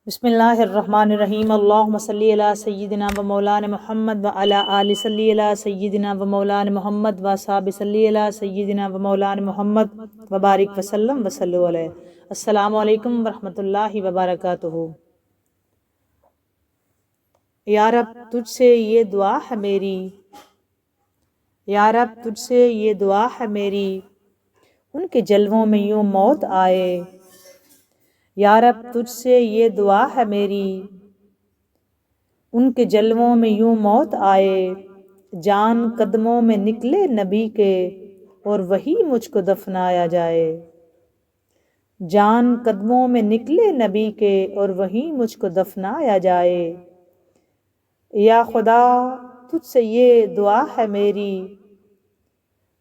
بسم اللہ الرحمن الرحیم اللہم صلی علی سیدنا و مولانا محمد و علی آل صلی علی سیدنا و مولانا محمد و صحابہ صلی علی سیدنا و مولانا محمد و بارک وسلم وصلو علیہ۔ السلام علیکم ورحمۃ اللہ وبرکاتہ۔ یا رب تجھ سے یہ دعا ہے میری، یا رب تجھ سے یہ دعا ہے میری، ان کے جلووں میں یوں موت آئے۔ یا رب تجھ سے یہ دعا ہے میری، ان کے جلووں میں یوں موت آئے۔ جان قدموں میں نکلے نبی کے اور وہی مجھ کو دفنایا جائے۔ جان قدموں میں نکلے نبی کے اور وہی مجھ کو دفنایا جائے۔ یا خدا تجھ سے یہ دعا ہے میری،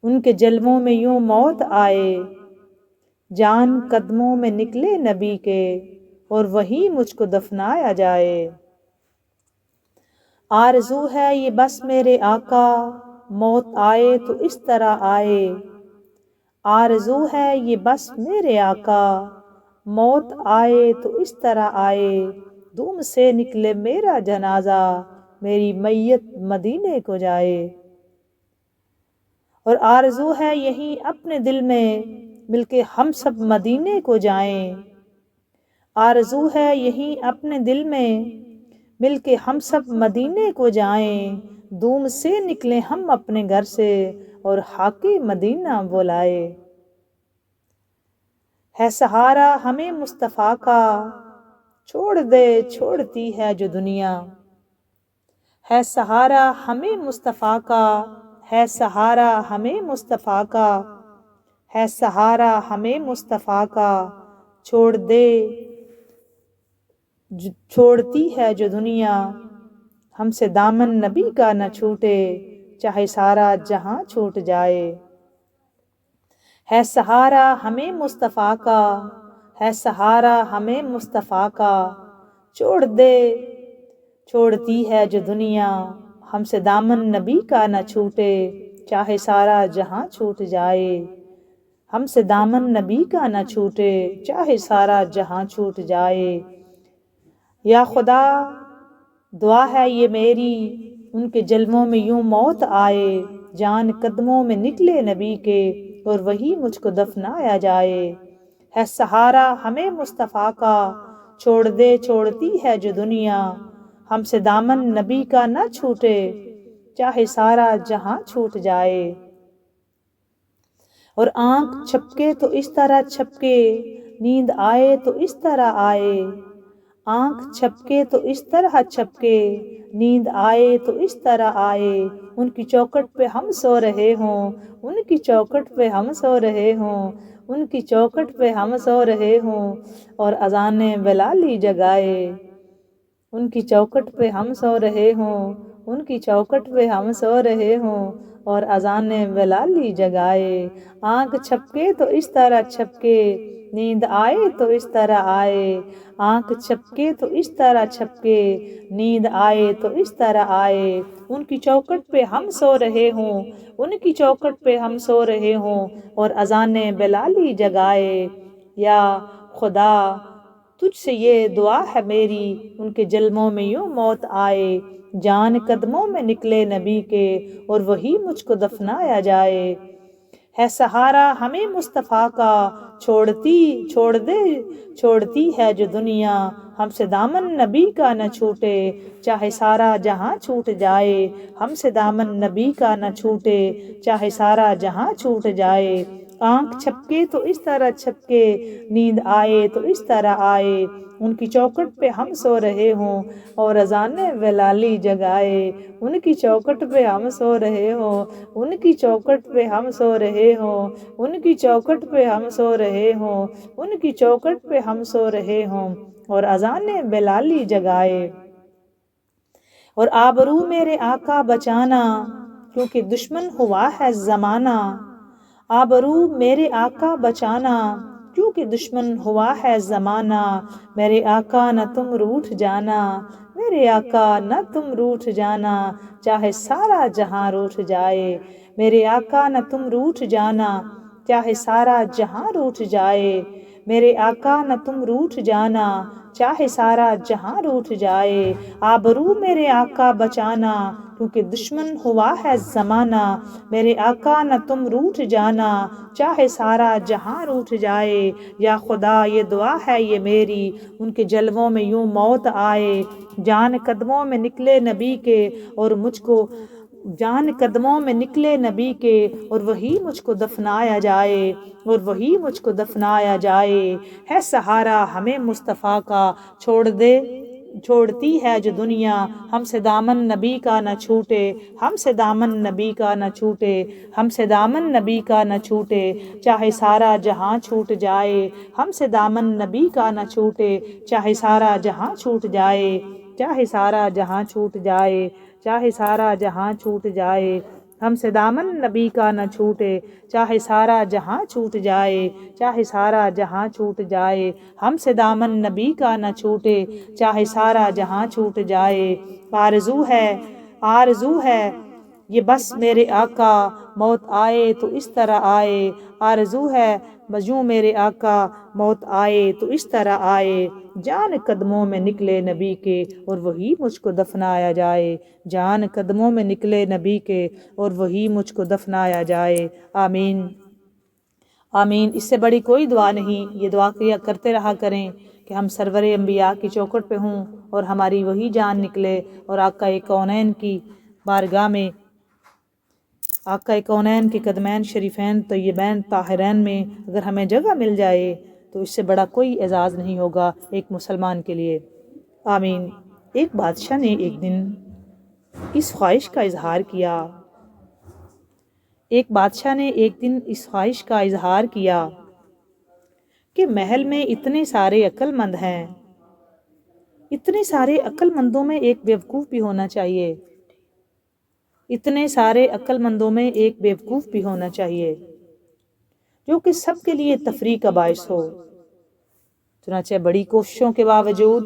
ان کے جلووں میں یوں موت آئے۔ جان قدموں میں نکلے نبی کے اور وہی مجھ کو دفنایا جائے۔ آرزو ہے یہ بس میرے آقا، موت آئے تو اس طرح آئے۔ آرزو ہے یہ بس میرے آقا، موت آئے تو اس طرح آئے۔ دم سے نکلے میرا جنازہ، میری میت مدینے کو جائے۔ اور آرزو ہے یہی اپنے دل میں، مل کے ہم سب مدینے کو جائیں۔ آرزو ہے یہی اپنے دل میں، مل کے ہم سب مدینے کو جائیں۔ دم سے نکلے ہم اپنے گھر سے اور حاکے مدینہ بلائے۔ ہے سہارا ہمیں مصطفیٰ کا، چھوڑ دے چھوڑتی ہے جو دنیا۔ ہے سہارا ہمیں مصطفیٰ کا، ہے سہارا ہمیں مصطفیٰ کا، ہے سہارا ہمیں مصطفیٰ کا، چھوڑ دے چھوڑتی ہے جو دنیا۔ ہم سے دامن نبی کا نہ چھوٹے، چاہے سارا جہاں چھوٹ جائے۔ ہے سہارا ہمیں مصطفیٰ کا، ہے سہارا ہمیں مصطفیٰ کا، چھوڑ دے چھوڑتی ہے جو دنیا۔ ہم سے دامن نبی کا نہ چھوٹے، چاہے سارا جہاں چھوٹ جائے۔ ہم سے دامن نبی کا نہ چھوٹے، چاہے سارا جہاں چھوٹ جائے۔ یا خدا دعا ہے یہ میری، ان کے جلووں میں یوں موت آئے۔ جان قدموں میں نکلے نبی کے اور وہی مجھ کو دفنایا جائے۔ ہے سہارا ہمیں مصطفیٰ کا، چھوڑ دے چھوڑتی ہے جو دنیا۔ ہم سے دامن نبی کا نہ چھوٹے، چاہے سارا جہاں چھوٹ جائے۔ اور آنکھ چھپکے تو اس طرح چھپکے، نیند آئے تو اس طرح آئے۔ آنکھ چھپکے تو اس طرح چھپکے، نیند آئے تو اس طرح آئے۔ ان کی چوکھٹ پہ ہم سو رہے ہوں، ان کی چوکھٹ پہ ہم سو رہے ہوں، ان کی چوکھٹ پہ ہم سو رہے ہوں اور اذان بلالی جگائے۔ ان کی چوکھٹ پہ ہم سو رہے ہوں، ان کی چوکھٹ پہ ہم سو رہے ہوں اور اذان بلالی جگائے۔ آنکھ چھپکے تو اس طرح چھپکے، نیند آئے تو اس طرح آئے۔ آنکھ چھپکے تو اس طرح چھپکے، نیند آئے تو اس طرح آئے۔ ان کی چوکھٹ پہ ہم سو رہے ہوں، ان کی چوکھٹ پہ ہم سو رہے ہوں اور اذان بلالی جگائے۔ یا خدا تجھ سے یہ دعا ہے میری، ان کے جلووں میں یوں موت آئے۔ جان قدموں میں نکلے نبی کے اور وہی مجھ کو دفنایا جائے۔ ہے سہارا ہمیں مصطفیٰ کا، چھوڑ دے چھوڑتی ہے جو دنیا۔ ہم سے دامن نبی کا نہ چھوٹے، چاہے سارا جہاں چھوٹ جائے۔ ہم سے دامن نبی کا نہ چھوٹے، چاہے سارا جہاں چھوٹ جائے۔ آنکھ چھپکے تو اس طرح چھپکے، نیند آئے تو اس طرح آئے۔ ان کی چوکھٹ پہ ہم سو رہے ہوں اور اذان بلالی جگائے۔ ان کی چوکھٹ پہ ہم سو رہے ہوں، ان کی چوکھٹ پہ ہم سو رہے ہوں، ان کی چوکھٹ پہ ہم سو رہے ہوں، ان کی چوکھٹ پہ ہم سو رہے ہوں اور اذان بلالی جگائے۔ اور آبرو میرے آقا بچانا، کیونکہ دشمن ہوا ہے زمانہ۔ آبرو میرے آقا بچانا، کیونکہ دشمن ہوا ہے زمانہ۔ میرے آقا نہ تم روٹھ جانا، میرے آقا نہ تم روٹھ جانا، چاہے سارا جہاں روٹھ جائے۔ میرے آقا نہ تم روٹھ جانا، چاہے سارا جہاں روٹھ جائے۔ میرے آقا نہ تم روٹھ جانا چاہے سارا جہاں روٹھ جائے، آبرو میرے آقا بچانا کیونکہ دشمن ہوا ہے زمانہ، میرے آقا نہ تم روٹھ جانا چاہے سارا جہاں روٹھ جائے، یا خدا یہ دعا ہے یہ میری ان کے جلووں میں یوں موت آئے، جان قدموں میں نکلے نبی کے اور مجھ کو جان قدموں میں نکلے نبی کے اور وہی مجھ کو دفنایا جائے، اور وہی مجھ کو دفنایا جائے، ہے سہارا ہمیں مصطفیٰ کا چھوڑتی ہے جو دنیا، ہم سے دامن نبی کا نہ چھوٹے، ہم سے دامن نبی کا نہ چھوٹے، ہم سے دامن نبی کا نہ چھوٹے، چاہے سارا جہاں چھوٹ جائے، ہم سے دامن نبی کا نہ چھوٹے، چاہے سارا جہاں چھوٹ جائے، چاہے سارا جہاں چھوٹ جائے، چاہے سارا جہاں چھوٹ جائے، ہم سے دامن نبی کا نہ چھوٹے، چاہے سارا جہاں چھوٹ جائے، چاہے سارا جہاں چھوٹ جائے، ہم سے دامن نبی کا نہ چھوٹے، چاہے سارا جہاں چھوٹ جائے، آرزو ہے یہ بس میرے آقا موت آئے تو اس طرح آئے، آرزو ہے بجوں میرے آقا موت آئے تو اس طرح آئے، جان قدموں میں نکلے نبی کے اور وہی مجھ کو دفنایا جائے، جان قدموں میں نکلے نبی کے اور وہی مجھ کو دفنایا جائے، آمین آمین۔ اس سے بڑی کوئی دعا نہیں، یہ دعا کیا کرتے رہا کریں کہ ہم سرور انبیاء کی چوکھٹ پہ ہوں اور ہماری وہی جان نکلے، اور آقا کونین کی بارگاہ میں، آقا کونین کے قدمین شریفین طیبین طاہرین میں اگر ہمیں جگہ مل جائے تو اس سے بڑا کوئی اعزاز نہیں ہوگا ایک مسلمان کے لیے، آمین۔ ایک بادشاہ نے ایک دن اس خواہش کا اظہار کیا، ایک بادشاہ نے ایک دن اس خواہش کا اظہار کیا کہ محل میں اتنے سارے عقل مند ہیں، اتنے سارے عقل مندوں میں ایک بیوقوف بھی ہونا چاہیے، اتنے سارے عقل مندوں میں ایک بیوقوف بھی ہونا چاہیے جو کہ سب کے لیے تفریح کا باعث ہو، چنانچہ بڑی کوششوں کے باوجود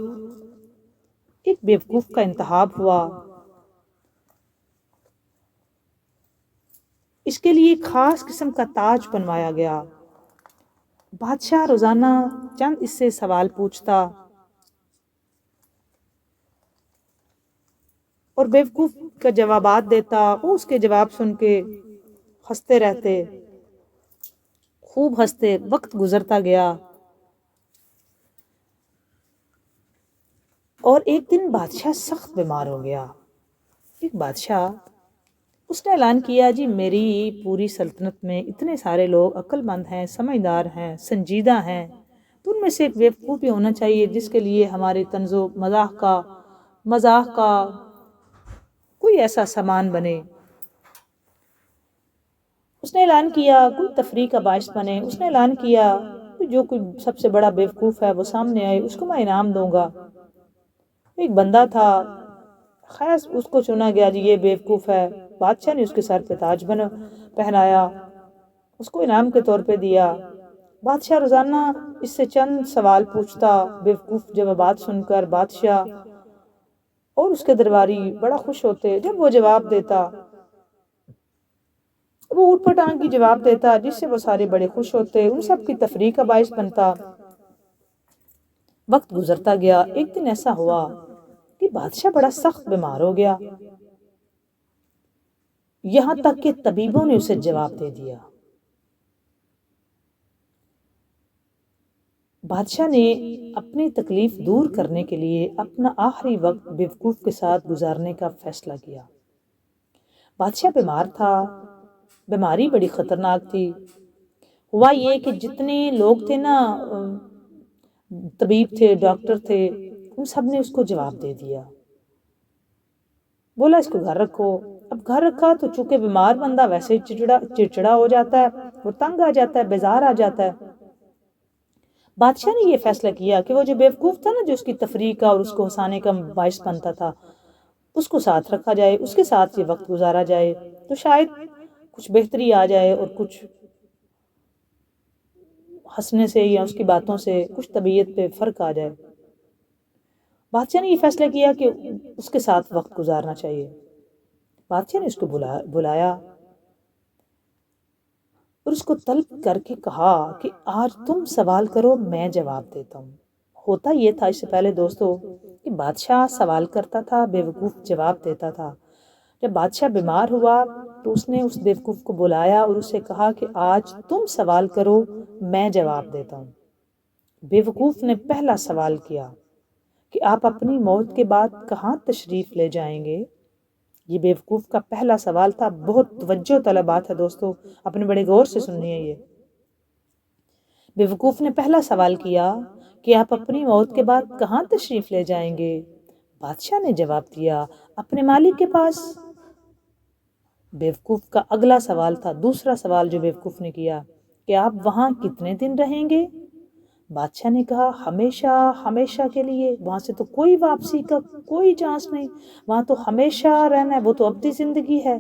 ایک بیوقوف کا انتخاب ہوا، اس کے لیے خاص قسم کا تاج بنوایا گیا، بادشاہ روزانہ چند اس سے سوال پوچھتا اور بیوقوف کا جوابات دیتا، وہ اس کے جواب سن کے ہنستے رہتے، خوب ہنستے، وقت گزرتا گیا، اور ایک دن بادشاہ سخت بیمار ہو گیا۔ ایک بادشاہ اس نے اعلان کیا، جی میری پوری سلطنت میں اتنے سارے لوگ عقل مند ہیں، سمجھدار ہیں، سنجیدہ ہیں، تو ان میں سے ایک بیوقوف بھی ہونا چاہیے جس کے لیے ہمارے طنز و مزاح کا کوئی ایسا سامان بنے۔ اس نے اعلان کیا کوئی تفریح کا باعث بنے، اس نے اعلان کیا جو کوئی سب سے بڑا بیوقوف ہے وہ سامنے آئے، اس کو میں انعام دوں گا۔ ایک بندہ تھا، خیر اس کو چنا گیا، جی یہ بیوقوف ہے، بادشاہ نے اس کے سر پہ تاج پہنایا، اس کو انعام کے طور پہ دیا۔ بادشاہ روزانہ اس سے چند سوال پوچھتا، بیوقوف جوابات سن کر بادشاہ اور اس کے درباری بڑا خوش ہوتے جب وہ جواب دیتا، وہ اوٹ پٹانگ کی جواب دیتا جس سے وہ سارے بڑے خوش ہوتے، ان سب کی تفریح کا باعث بنتا۔ وقت گزرتا گیا، ایک دن ایسا ہوا کہ بادشاہ بڑا سخت بیمار ہو گیا، یہاں تک کہ طبیبوں نے اسے جواب دے دیا۔ بادشاہ نے اپنی تکلیف دور کرنے کے لیے اپنا آخری وقت بیوقوف کے ساتھ گزارنے کا فیصلہ کیا۔ بادشاہ بیمار تھا، بیماری بڑی خطرناک تھی۔ ہوا یہ کہ جتنے لوگ تھے نا، طبیب تھے، ڈاکٹر تھے، ان سب نے اس کو جواب دے دیا، بولا اس کو گھر رکھو۔ اب گھر رکھا تو چونکہ بیمار بندہ ویسے چڑچڑا ہو جاتا ہے، وہ تنگ آ جاتا ہے، بیزار آ جاتا ہے۔ بادشاہ نے یہ فیصلہ کیا کہ وہ جو بیوقوف تھا نا، جو اس کی تفریح کا اور اس کو ہنسانے کا باعث بنتا تھا، اس کو ساتھ رکھا جائے، اس کے ساتھ یہ وقت گزارا جائے تو شاید کچھ بہتری آ جائے اور کچھ ہنسنے سے یا اس کی باتوں سے کچھ طبیعت پہ فرق آ جائے۔ بادشاہ نے یہ فیصلہ کیا کہ اس کے ساتھ وقت گزارنا چاہیے۔ بادشاہ نے اس کو بلایا، اور اس کو طلب کر کے کہا کہ آج تم سوال کرو میں جواب دیتا ہوں۔ ہوتا یہ تھا اس سے پہلے دوستو کہ بادشاہ سوال کرتا تھا، بیوقوف جواب دیتا تھا۔ جب بادشاہ بیمار ہوا تو اس نے اس بیوقوف کو بلایا اور اس سے کہا کہ آج تم سوال کرو میں جواب دیتا ہوں۔ بیوقوف نے پہلا سوال کیا کہ آپ اپنی موت کے بعد کہاں تشریف لے جائیں گے؟ یہ بیوقوف کا پہلا سوال تھا۔ بہت توجہ طلب بات ہے دوستو، اپنے بڑے غور سے سننی ہے۔ یہ بیوقوف نے پہلا سوال کیا کہ آپ اپنی موت کے بعد کہاں تشریف لے جائیں گے؟ بادشاہ نے جواب دیا اپنے مالک کے پاس۔ بیوقوف کا اگلا سوال تھا، دوسرا سوال جو بیوقوف نے کیا کہ آپ وہاں کتنے دن رہیں گے؟ بادشاہ نے کہا ہمیشہ ہمیشہ کے لیے، وہاں سے تو کوئی واپسی کا کوئی چانس نہیں، وہاں تو ہمیشہ رہنا ہے، وہ تو ابدی زندگی ہے۔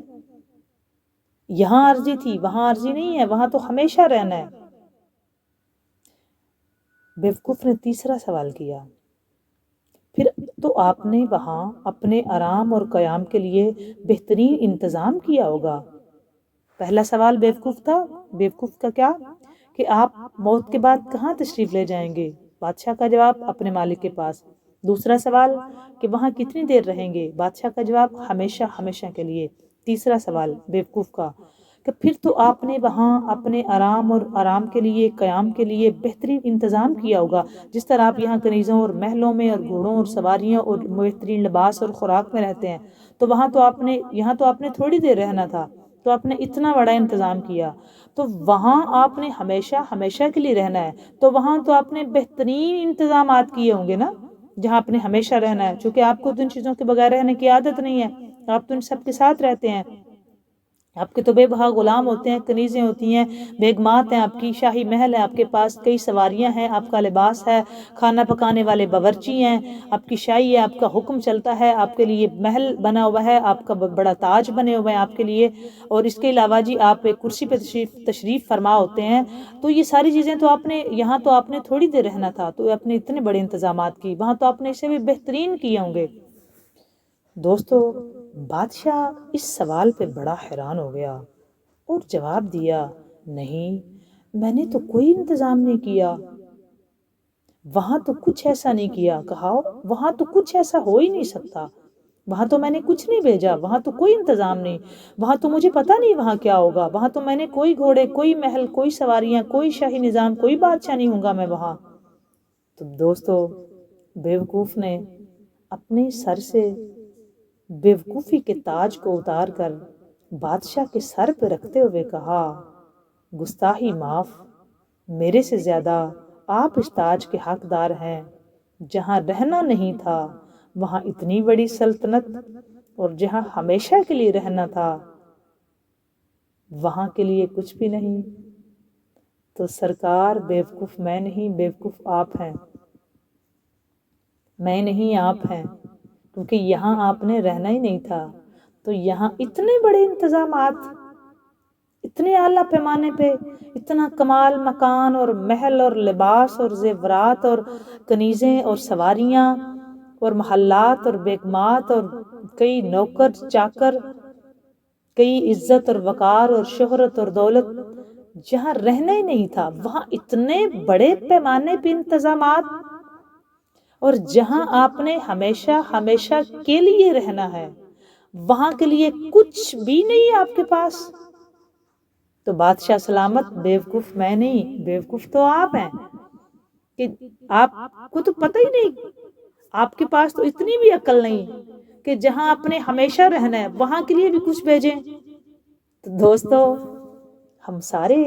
یہاں عرضی تھی وہاں عرضی نہیں ہے، وہاں تو ہمیشہ رہنا ہے۔ بیوقوف نے تیسرا سوال کیا پھر تو آپ نے وہاں اپنے آرام اور قیام کے لیے بہترین انتظام کیا ہوگا۔ پہلا سوال بیوقوف تھا، بیوقوف کا کیا کہ آپ موت کے بعد کہاں تشریف لے جائیں گے؟ بادشاہ کا جواب اپنے مالک کے پاس۔ دوسرا سوال کہ وہاں کتنی دیر رہیں گے؟ بادشاہ کا جواب ہمیشہ ہمیشہ کے لیے۔ تیسرا سوال بیوقوف کا کہ پھر تو آپ نے وہاں اپنے آرام کے لیے قیام کے لیے بہترین انتظام کیا ہوگا، جس طرح آپ یہاں کنیزوں اور محلوں میں اور گھوڑوں اور سواریوں اور بہترین لباس اور خوراک میں رہتے ہیں، تو وہاں تو آپ نے یہاں تو آپ نے تھوڑی دیر رہنا تھا، تو آپ نے اتنا بڑا انتظام کیا، تو وہاں آپ نے ہمیشہ ہمیشہ کے لیے رہنا ہے، تو وہاں تو آپ نے بہترین انتظامات کیے ہوں گے نا، جہاں آپ نے ہمیشہ رہنا ہے، چونکہ آپ کو تو ان چیزوں کے بغیر رہنے کی عادت نہیں ہے، آپ تو ان سب کے ساتھ رہتے ہیں۔ آپ کے تو بے بہا غلام ہوتے ہیں، کنیزیں ہوتی ہیں، بیگمات ہیں، آپ کی شاہی محل ہے، آپ کے پاس کئی سواریاں ہیں، آپ کا لباس ہے، کھانا پکانے والے باورچی ہیں، آپ کی شاہی ہے، آپ کا حکم چلتا ہے، آپ کے لیے محل بنا ہوا ہے، آپ کا بڑا تاج بنے ہوئے ہیں آپ کے لیے، اور اس کے علاوہ جی آپ ایک کرسی پہ تشریف فرما ہوتے ہیں، تو یہ ساری چیزیں تو آپ نے یہاں تو آپ نے تھوڑی دیر رہنا تھا، تو آپ نے اتنے بڑے انتظامات کی، وہاں تو آپ نے اسے بھی بہترین کیے ہوں گے۔ دوستو بادشاہ اس سوال پہ بڑا حیران ہو گیا اور جواب دیا نہیں، میں نے تو کوئی انتظام نہیں کیا، وہاں تو کچھ ایسا نہیں کیا، کہا وہاں تو کچھ ایسا ہو ہی نہیں سکتا، وہاں تو میں نے کچھ نہیں بھیجا، وہاں تو کوئی انتظام نہیں، وہاں تو مجھے پتا نہیں وہاں کیا ہوگا، وہاں تو میں نے کوئی گھوڑے کوئی محل کوئی سواریاں کوئی شاہی نظام کوئی بادشاہ نہیں ہوں گا میں وہاں۔ تو دوستو بیوقوف نے اپنے سر سے بیوقوفی کے تاج کو اتار کر بادشاہ کے سر پہ رکھتے ہوئے کہا گستاخی معاف، میرے سے زیادہ آپ اس تاج کے حقدار ہیں، جہاں رہنا نہیں تھا وہاں اتنی بڑی سلطنت، اور جہاں ہمیشہ کے لیے رہنا تھا وہاں کے لیے کچھ بھی نہیں۔ تو سرکار بیوقوف میں نہیں، بیوقوف آپ ہیں، میں نہیں آپ ہیں، کیونکہ یہاں آپ نے رہنا ہی نہیں تھا، تو یہاں اتنے بڑے انتظامات، اتنے اعلیٰ پیمانے پہ اتنا کمال مکان اور محل اور لباس اور زیورات اور کنیزیں اور سواریاں اور محلات اور بیگمات اور کئی نوکر چاکر، کئی عزت اور وقار اور شہرت اور دولت، جہاں رہنا ہی نہیں تھا وہاں اتنے بڑے پیمانے پہ انتظامات، اور جہاں آپ نے ہمیشہ ہمیشہ کے لیے رہنا ہے وہاں کے لیے کچھ بھی نہیں ہے آپ کے پاس۔ تو بادشاہ سلامت، بیوقوف میں نہیں، بیوقوف تو آپ ہیں کہ آپ کو تو پتہ ہی نہیں، آپ کے پاس تو اتنی بھی عقل نہیں کہ جہاں آپ نے ہمیشہ رہنا ہے وہاں کے لیے بھی کچھ بھیجیں۔ تو دوستو ہم سارے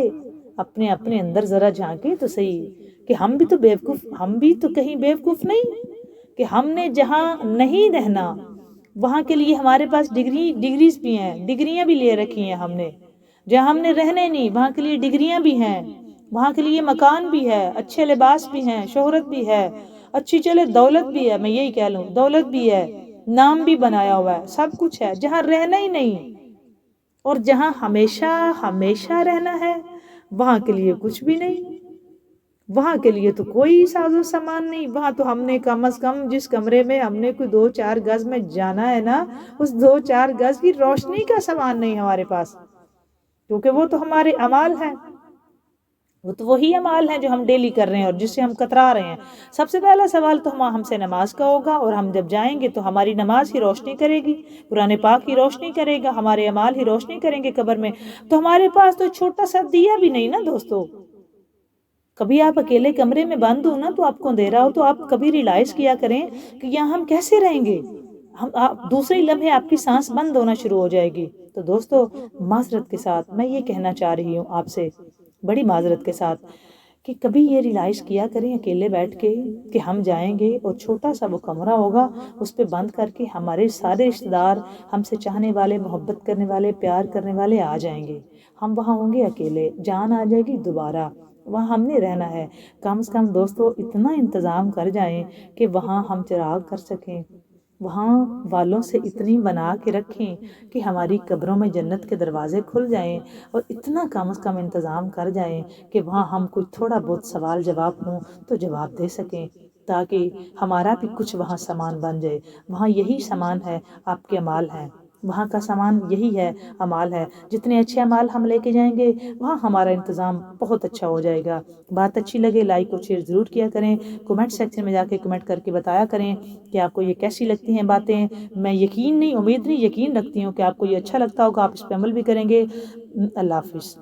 اپنے اپنے اندر ذرا جھانکیں تو صحیح کہ ہم بھی تو بیوقوف، ہم بھی تو کہیں بیوقوف نہیں کہ ہم نے جہاں نہیں رہنا وہاں کے لیے ہمارے پاس ڈگریز بھی ہیں، ڈگریاں بھی لے رکھی ہیں ہم نے، جہاں ہم نے رہنے نہیں وہاں کے لیے ڈگریاں بھی ہیں، وہاں کے لیے مکان بھی ہے، اچھے لباس بھی ہیں، شہرت بھی ہے، اچھی چلے دولت بھی ہے، میں یہی کہہ لوں دولت بھی ہے، نام بھی بنایا ہوا ہے، سب کچھ ہے، جہاں رہنا ہی نہیں اور جہاں ہمیشہ ہمیشہ رہنا ہے وہاں کے لیے کچھ بھی نہیں، وہاں کے لیے تو کوئی ساز و سامان نہیں، وہاں تو ہم نے کم از کم جس کمرے میں ہم نے کوئی 2-4 گز میں جانا ہے نا، اس 2-4 گز کی روشنی کا سامان نہیں ہمارے پاس، کیونکہ وہ تو ہمارے اعمال ہیں۔ وہ تو وہی اعمال ہیں جو ہم ڈیلی کر رہے ہیں اور جس سے ہم کترا رہے ہیں۔ سب سے پہلا سوال تو ہم سے نماز کا ہوگا، اور ہم جب جائیں گے تو ہماری نماز ہی روشنی کرے گی، قرآن پاک ہی روشنی کرے گا، ہمارے اعمال ہی روشنی کریں گے قبر میں۔ تو ہمارے پاس تو چھوٹا سا دیا بھی نہیں نا دوستو۔ کبھی آپ اکیلے کمرے میں بند ہو نا، تو آپ کو اندھیرا ہو، تو آپ کبھی ریلائز کیا کریں کہ یہاں ہم کیسے رہیں گے، دوسرے لمحے آپ کی سانس بند ہونا شروع ہو جائے گی۔ تو دوستو، معذرت کے ساتھ میں یہ کہنا چاہ رہی ہوں آپ سے، بڑی معذرت کے ساتھ، کہ کبھی یہ ریلائز کیا کریں اکیلے بیٹھ کے کہ ہم جائیں گے اور چھوٹا سا وہ کمرہ ہوگا، اس پہ بند کر کے ہمارے سارے رشتہ دار، ہم سے چاہنے والے، محبت کرنے والے، پیار کرنے والے آ جائیں گے۔ ہم وہاں ہوں گے اکیلے، جان آ جائے گی دوبارہ، وہاں ہم نے رہنا ہے۔ کم سے کم دوستو اتنا انتظام کر جائیں کہ وہاں ہم چراغ کر سکیں، وہاں والوں سے اتنی بنا کے رکھیں کہ ہماری قبروں میں جنت کے دروازے کھل جائیں، اور اتنا کم از کم انتظام کر جائیں کہ وہاں ہم کوئی تھوڑا بہت سوال جواب ہوں تو جواب دے سکیں، تاکہ ہمارا بھی کچھ وہاں سامان بن جائے۔ وہاں یہی سامان ہے، آپ کے اعمال ہیں، وہاں کا سامان یہی ہے، اعمال ہے۔ جتنے اچھے اعمال ہم لے کے جائیں گے، وہاں ہمارا انتظام بہت اچھا ہو جائے گا۔ بات اچھی لگے لائک اور شیئر ضرور کیا کریں، کمنٹ سیکشن میں جا کے کمنٹ کر کے بتایا کریں کہ آپ کو یہ کیسی لگتی ہیں باتیں۔ میں یقین نہیں، امید نہیں، یقین رکھتی ہوں کہ آپ کو یہ اچھا لگتا ہوگا، آپ اس پہ عمل بھی کریں گے۔ اللہ حافظ۔